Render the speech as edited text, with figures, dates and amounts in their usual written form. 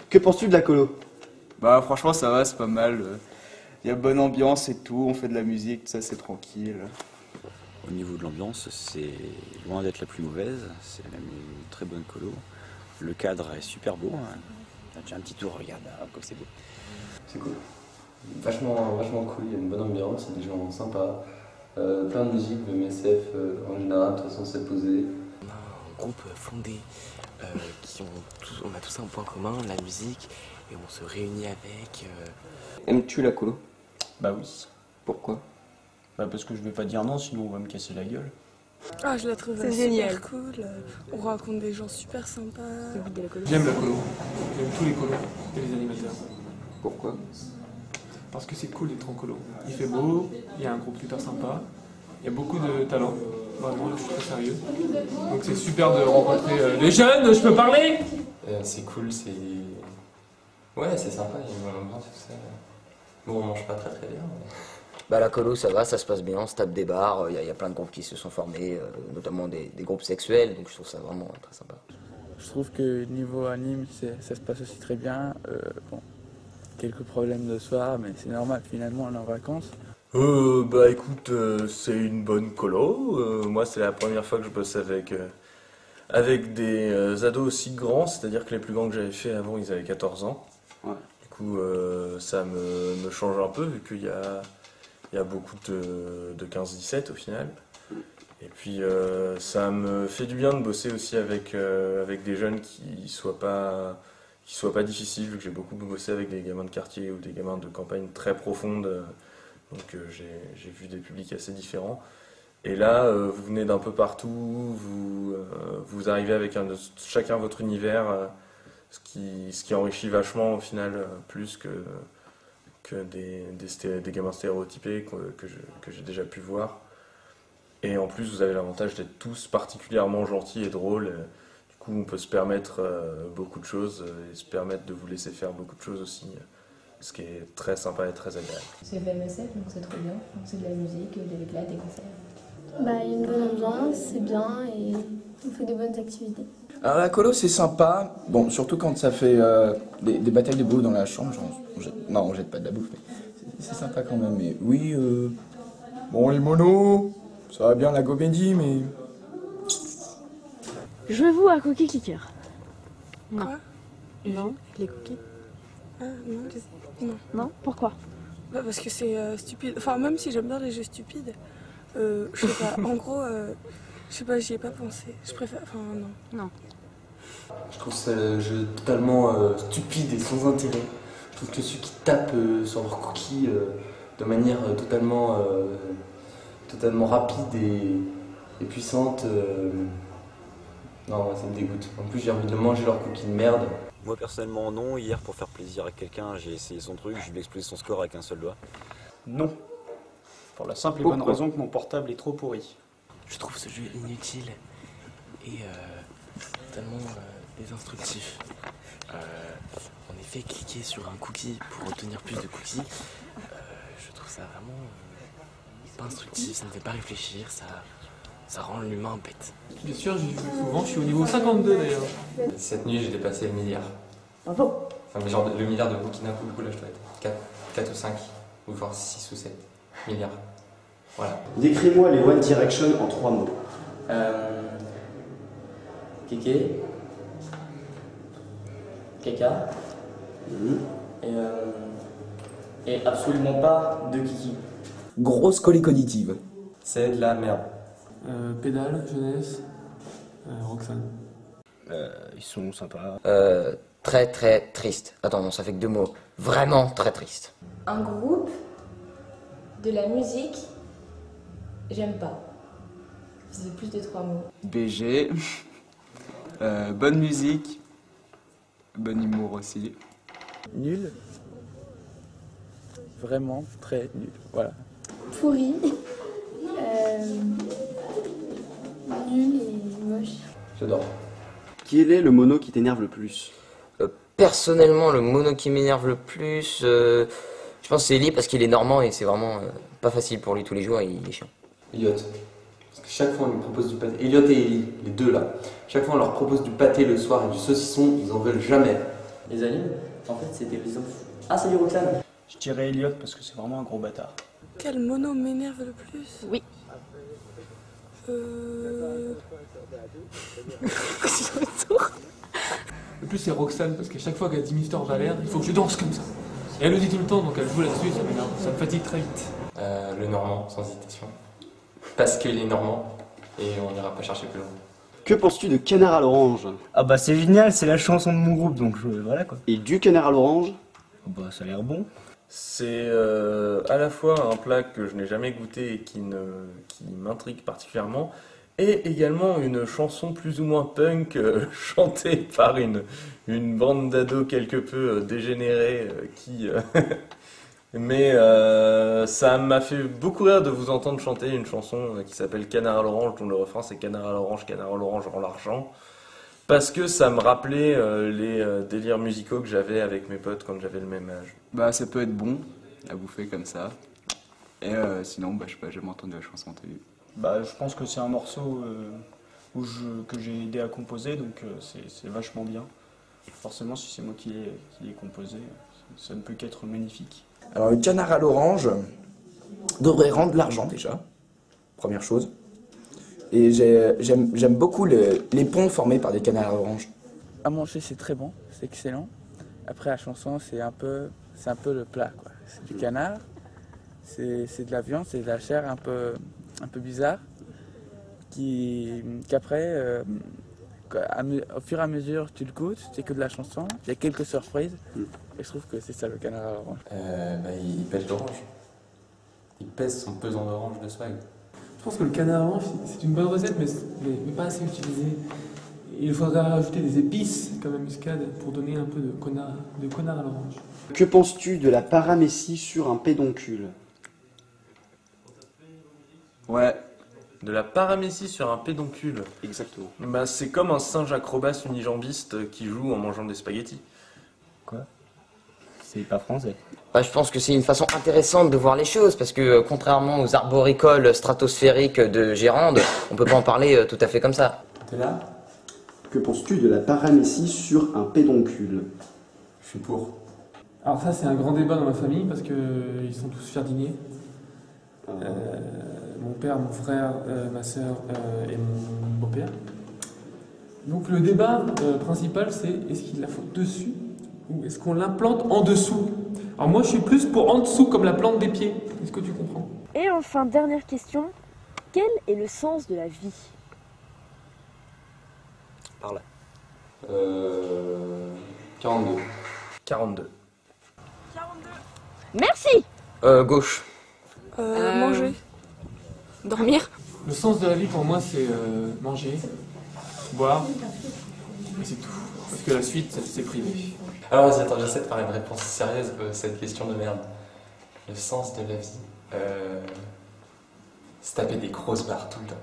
Que penses-tu de la colo? Bah franchement ça va, c'est pas mal. Il y a bonne ambiance et tout, on fait de la musique, tout ça c'est tranquille. Au niveau de l'ambiance, c'est loin d'être la plus mauvaise, c'est même une très bonne colo. Le cadre est super beau, hein. Tu as un petit tour, regarde, hop, comme c'est beau. C'est cool. Vachement cool, il y a une bonne ambiance, il y a des gens sympas. Plein de musique, le MSF en général, de toute façon c'est posé. On a un groupe fondé, on a tous un point commun, la musique, et on se réunit avec. Aimes-tu la colo? Bah oui. Pourquoi? Bah parce que je vais pas dire non, sinon on va me casser la gueule. Ah, je la trouve super cool. On rencontre des gens super sympas. J'aime la colo. J'aime tous les colos et les animateurs. Pourquoi? Parce que c'est cool d'être en colo. Il fait beau, il y a un groupe super sympa, il y a beaucoup de talent. Vraiment, je suis très sérieux. Donc c'est super de rencontrer des jeunes, je peux parler? C'est cool, c'est... Ouais, c'est sympa, il y a une bonne ambiance, tout ça. Bon, on mange pas très bien, mais... Bah la colo ça va, ça se passe bien, on se tape des bars, il y a plein de groupes qui se sont formés, notamment des groupes sexuels, donc je trouve ça vraiment très sympa. Je trouve que niveau anime, ça se passe aussi très bien. Bon, quelques problèmes de soir, mais c'est normal, finalement on est en vacances. Bah écoute, c'est une bonne colo. Moi c'est la première fois que je bosse avec des ados aussi grands, c'est-à-dire que les plus grands que j'avais fait avant ils avaient 14 ans. Ouais. Du coup ça me change un peu vu qu'il y a beaucoup de 15-17 au final. Et puis ça me fait du bien de bosser aussi avec des jeunes qui soient pas difficiles, vu que j'ai beaucoup bossé avec des gamins de quartier ou des gamins de campagne très profondes. Donc j'ai vu des publics assez différents. Et là, vous venez d'un peu partout, vous arrivez avec chacun votre univers, ce qui enrichit vachement au final, plus que des gamins stéréotypés que j'ai déjà pu voir. Et en plus, vous avez l'avantage d'être tous particulièrement gentils et drôles. Du coup, on peut se permettre beaucoup de choses et se permettre de vous laisser faire beaucoup de choses aussi, ce qui est très sympa et très agréable. C'est VMSF, donc c'est trop bien. C'est de la musique, de l'éclat, des concerts. Bah, il y a une bonne ambiance, c'est bien et on fait de bonnes activités. Alors la colo c'est sympa, bon surtout quand ça fait des batailles de bouffe dans la chambre, genre, on jette pas de la bouffe, mais c'est sympa quand même. Mais oui, bon les monos, ça va bien la comédie, mais... Jouez-vous à Cookie Clicker? Non. Quoi? Non, les cookies. Ah non, non. Non, pourquoi? Bah, parce que c'est stupide. Enfin, même si j'aime bien les jeux stupides, je sais pas, en gros, je sais pas, j'y ai pas pensé. Je préfère, enfin non. Non. Je trouve ça le jeu totalement stupide et sans intérêt. Je trouve que ceux qui tapent sur leurs cookies de manière totalement rapide et puissante, non, ça me dégoûte. En plus, j'ai envie de manger leurs cookies de merde. Moi personnellement non, hier pour faire plaisir à quelqu'un, j'ai essayé son truc, je lui ai explosé son score avec un seul doigt. Non. Pour la simple et bonne raison que mon portable est trop pourri. Je trouve ce jeu inutile et tellement désinstructif. En effet, cliquer sur un cookie pour obtenir plus de cookies, je trouve ça vraiment pas instructif, ça ne fait pas réfléchir, ça rend l'humain bête. Bien sûr, j'y joue souvent, je suis au niveau 52 d'ailleurs. Cette nuit, j'ai dépassé le milliard. Bravo. Enfin, mais genre le milliard de cookies d'un coup, là, je dois être 4 ou 5, ou voire 6 ou 7 milliards. Voilà. Décris-moi les One Direction en 3 mots. Kéké. Caca. Et absolument pas de kiki. Grosse colis cognitive. C'est de la merde. Pédale, jeunesse, Roxane. Ils sont sympas. Très très triste. Attends, non, ça fait que 2 mots. Vraiment très triste. Un groupe, de la musique, j'aime pas. C'est plus de 3 mots. BG, bonne musique, bon humour aussi. Nul. Vraiment très nul. Voilà. Pourri, nul et moche. J'adore. Quel est le mono qui t'énerve le plus? Personnellement, le mono qui m'énerve le plus, je pense que c'est Ellie parce qu'il est normand et c'est vraiment pas facile pour lui tous les jours, il est chiant. Elliot. Parce que chaque fois on lui propose du pâté. Elliot et Ellie, les deux là. Chaque fois on leur propose du pâté le soir et du saucisson, ils en veulent jamais. Les animes, en fait, c'est des exemples. Ah, c'est du Roxane. Je dirais Elliot parce que c'est vraiment un gros bâtard. Quel mono m'énerve le plus? Oui. Le plus c'est Roxane parce qu'à chaque fois qu'elle dit Mister Valère, il faut que je danse comme ça. Et elle le dit tout le temps, donc elle joue là-dessus, ça m'énerve, ça me fatigue très vite. Le Normand, sans hésitation. Parce qu'il est Normand et on n'ira pas chercher plus loin. Que penses-tu de Canard à l'orange? Ah bah c'est génial, c'est la chanson de mon groupe, donc voilà quoi. Et du canard à l'orange? Bah ça a l'air bon. C'est à la fois un plat que je n'ai jamais goûté et qui m'intrigue particulièrement, et également une chanson plus ou moins punk chantée par une bande d'ados quelque peu dégénérés qui... Mais ça m'a fait beaucoup rire de vous entendre chanter une chanson qui s'appelle Canard à l'orange, dont le refrain c'est Canard à l'orange en l'argent. Parce que ça me rappelait les délires musicaux que j'avais avec mes potes quand j'avais le même âge. Bah ça peut être bon à bouffer comme ça. Et sinon, bah je sais pas, j'ai jamais entendu la chanson en télé. Bah je pense que c'est un morceau que j'ai aidé à composer, donc c'est vachement bien. Forcément, si c'est moi qui l'ai composé, ça ne peut qu'être magnifique. Alors le canard à l'orange devrait rendre de l'argent déjà, première chose. Et j'aime beaucoup les ponts formés par des canards à l'orange. À manger, c'est très bon, c'est excellent. Après, la chanson, c'est un peu le plat, quoi. C'est du canard, c'est de la viande, c'est de la chair un peu bizarre, qu'après, au fur et à mesure, tu le goûtes, c'est que de la chanson, il y a quelques surprises, et je trouve que c'est ça le canard à l'orange. Il pêche d'orange. Il pèse son pesant d'orange de swag. Je pense que le canard à l'orange, c'est une bonne recette, mais pas assez utilisée. Il faudra rajouter des épices comme la muscade pour donner un peu de connard à l'orange. Que penses-tu de la paramécie sur un pédoncule? Ouais. De la paramécie sur un pédoncule. Exactement. Bah, c'est comme un singe acrobace unijambiste qui joue en mangeant des spaghettis. Quoi? C'est pas français. Bah, je pense que c'est une façon intéressante de voir les choses, parce que contrairement aux arboricoles stratosphériques de Gérande, on peut pas en parler tout à fait comme ça. T'es là? Que penses-tu de la paramécie sur un pédoncule? Je suis pour. Alors ça, c'est un grand débat dans ma famille, parce qu'ils sont tous jardiniers. Mon père, mon frère, ma soeur et mon beau-père. Donc le débat principal, c'est est-ce qu'il la faut dessus ou est-ce qu'on l'implante en dessous? Alors moi, je suis plus pour en dessous, comme la plante des pieds. Est-ce que tu comprends? Et enfin, dernière question. Quel est le sens de la vie? Par là. 42. 42. Merci. Gauche. Manger. Dormir. Le sens de la vie, pour moi, c'est manger, boire, et c'est tout. Parce que la suite, c'est privé. Alors vas-y, attends, j'essaie de faire une réponse sérieuse à cette question de merde. Le sens de la vie, c'est taper des grosses barres tout le temps.